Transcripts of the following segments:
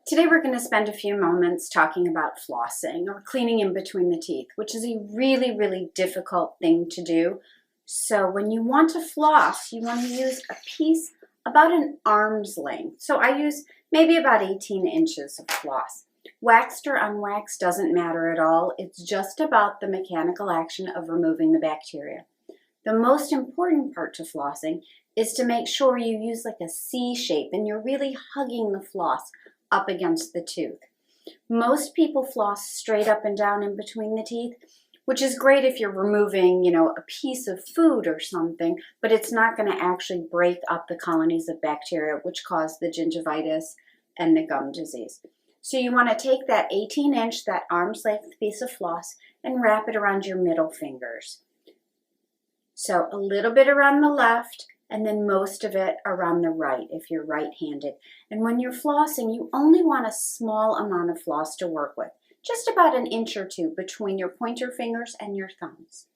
Today we're going to spend a few moments talking about flossing or cleaning in between the teeth, which is a really difficult thing to do. So when you want to floss, you want to use a piece about an arm's length. So I use maybe about 18 inches of floss. Waxed or unwaxed doesn't matter at all. It's just about the mechanical action of removing the bacteria. The most important part to flossing is to make sure you use like a C shape and you're really hugging the floss up against the tooth. Most people floss straight up and down in between the teeth, which is great if you're removing, a piece of food or something, but it's not going to actually break up the colonies of bacteria which cause the gingivitis and the gum disease. So you want to take that 18-inch, that arm's length piece of floss and wrap it around your middle fingers. So a little bit around the left, and then most of it around the right if you're right-handed. And when you're flossing, you only want a small amount of floss to work with, just about an inch or two between your pointer fingers and your thumbs.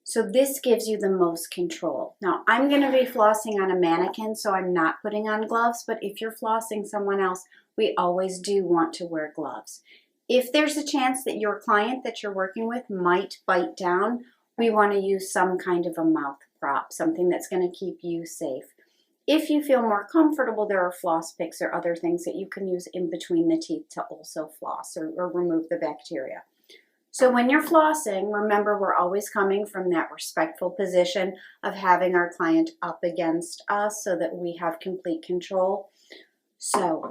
So this gives you the most control. Now, I'm going to be flossing on a mannequin, so I'm not putting on gloves, but if you're flossing someone else, we always do want to wear gloves. If there's a chance that your client that you're working with might bite down, we want to use some kind of a mouth prop, something that's going to keep you safe. If you feel more comfortable, there are floss picks or other things that you can use in between the teeth to also floss or remove the bacteria. So when you're flossing, remember we're always coming from that respectful position of having our client up against us so that we have complete control. So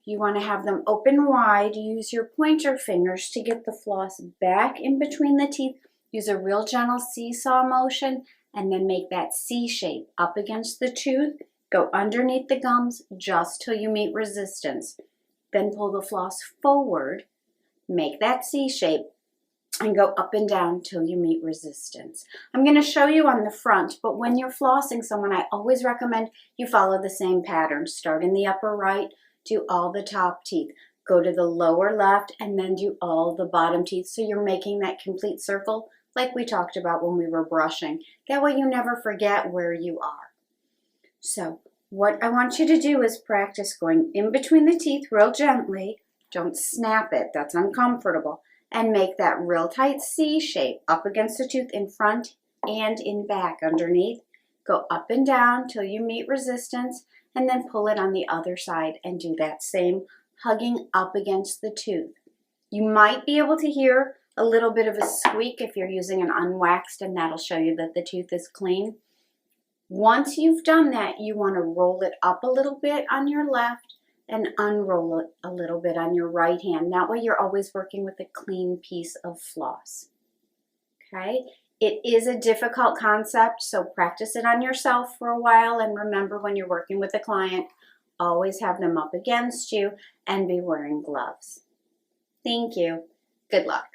you want to have them open wide. Use your pointer fingers to get the floss back in between the teeth. Use a real gentle seesaw motion and then make that C shape up against the tooth. Go underneath the gums just till you meet resistance. Then pull the floss forward, make that C shape, and go up and down till you meet resistance. I'm going to show you on the front, but when you're flossing someone, I always recommend you follow the same pattern. Start in the upper right, do all the top teeth. Go to the lower left, and then do all the bottom teeth. So you're making that complete circle like we talked about when we were brushing. That way you never forget where you are. So what I want you to do is practice going in between the teeth real gently. Don't snap it, that's uncomfortable. And make that real tight C shape up against the tooth in front and in back underneath. Go up and down till you meet resistance, and then pull it on the other side and do that same, hugging up against the tooth. You might be able to hear a little bit of a squeak if you're using an unwaxed, and that'll show you that the tooth is clean. Once you've done that, you want to roll it up a little bit on your left and unroll it a little bit on your right hand. That way you're always working with a clean piece of floss. Okay? It is a difficult concept, so practice it on yourself for a while, and remember when you're working with a client, always have them up against you and be wearing gloves. Thank you. Good luck.